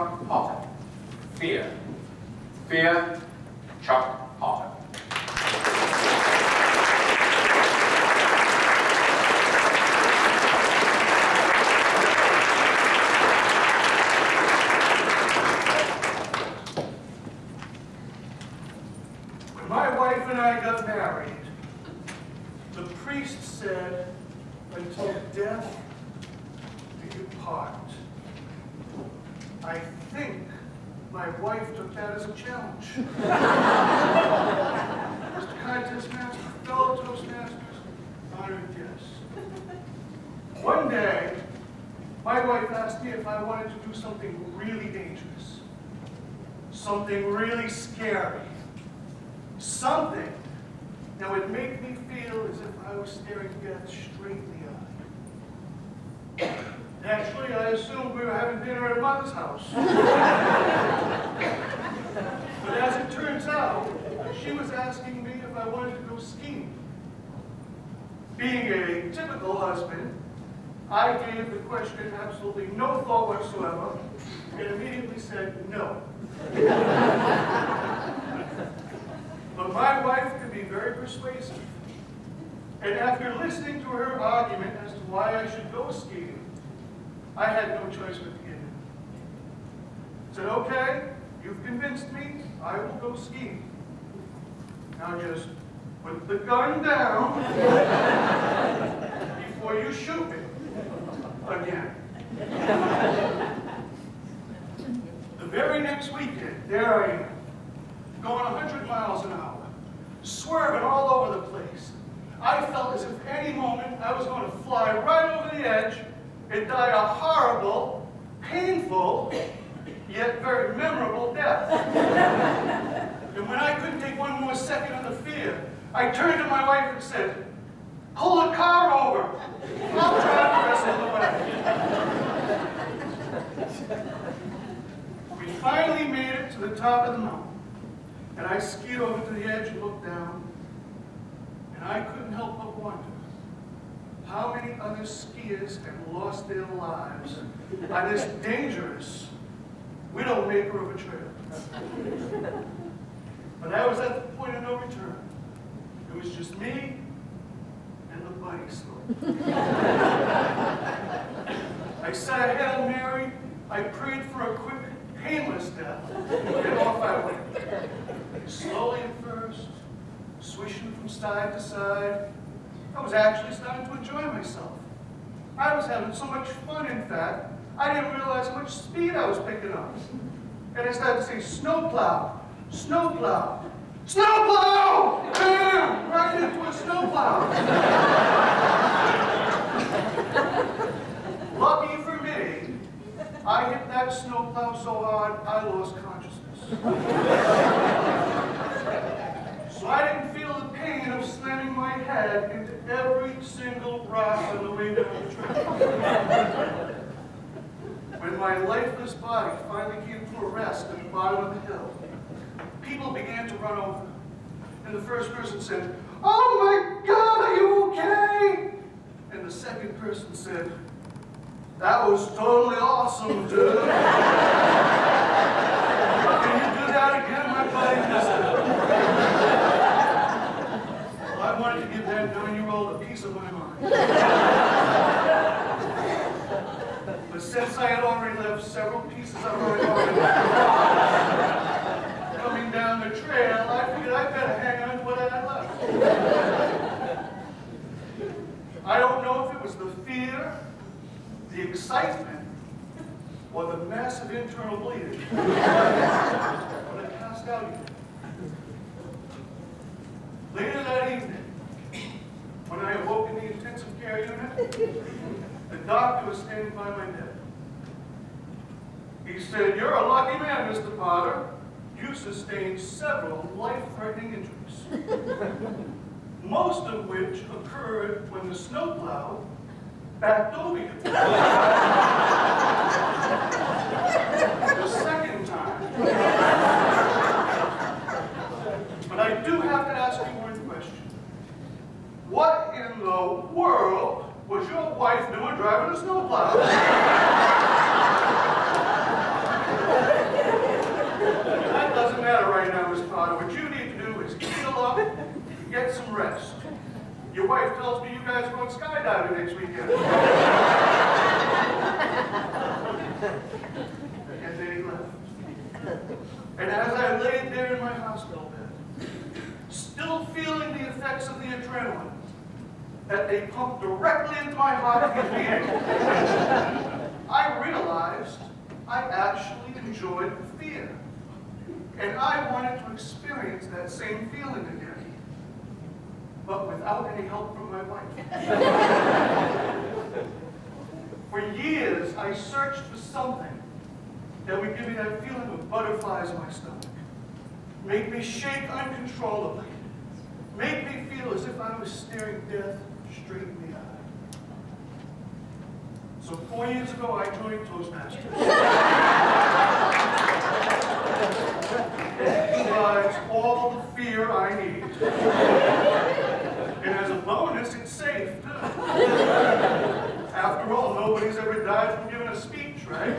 Chuck Potter. Fear. Fear, Chuck Potter. When my wife and I got married, the priest said, until death do you part. I think my wife took that as a challenge. Mr. Contest Master, fellow Toastmasters, honored guests. One day, my wife asked me if I wanted to do something really dangerous, something really scary, something that would make me feel as if I was staring death straight in the eye. Naturally, I assumed we were having dinner at Mother's house. But as it turns out, she was asking me if I wanted to go skiing. Being a typical husband, I gave the question absolutely no thought whatsoever and immediately said no. But my wife can be very persuasive. And after listening to her argument as to why I should go skiing, I had no choice but to give in. Said, okay, you've convinced me, I will go skiing. Now just put the gun down before you shoot me again. The very next weekend, there I am, going 100 miles an hour, swerving all over the place. I felt as if any moment I was going to fly right over the edge and die a horrible, painful, yet very memorable death. And when I couldn't take one more second of the fear, I turned to my wife and said, pull the car over. I'll drive the rest of the way. We finally made it to the top of the mountain, and I skied over to the edge and looked down, and I couldn't help but wonder how many other skiers have lost their lives on this dangerous widowmaker of a trail. But I was at the point of no return. It was just me and the bunny slope. I said a Hail Mary, I prayed for a quick, painless death, and off I went. Slowly at first, swishing from side to side. I was actually starting to enjoy myself. I was having so much fun, in fact, I didn't realize how much speed I was picking up. And I started to say, snowplow, snowplow, snowplow! Bam! Right into a snowplow. Lucky for me, I hit that snowplow so hard, I lost consciousness. So I didn't feel the pain of slamming my head into every single rock on the way down the trail. When my lifeless body finally came to a rest at the bottom of the hill, people began to run over. And the first person said, oh my God, are you okay? And the second person said, that was totally awesome, dude. Can you do that again? My body missed it. Well, I wanted to give that 9-year-old a piece of my mind. But since I had already left several pieces of my mind coming down the trail, I figured I'd better hang on to what I had left. I don't know if it was the fear, the excitement, or the massive internal bleeding, but I passed out again. Later that evening, when I awoke in the intensive care unit, the doctor was standing by my bed. He said, you're a lucky man, Mr. Potter. You sustained several life-threatening injuries, most of which occurred when the snowplow backed over you. The second time. But I do have to ask you one question. What in the world was your wife doing driving a snowplow? get some rest. Your wife tells me you guys are going skydiving next weekend. And then he left. And as I laid there in my hospital bed, still feeling the effects of the adrenaline that they pumped directly into my heart and being, I realized I actually enjoyed the fear. And I wanted to experience that same feeling again, but without any help from my wife. For years, I searched for something that would give me that feeling of butterflies in my stomach, make me shake uncontrollably, make me feel as if I was staring death straight in the eye. So 4 years ago, I joined Toastmasters. It provides all the fear I need. And as a bonus, it's safe, too. After all, nobody's ever died from giving a speech, right?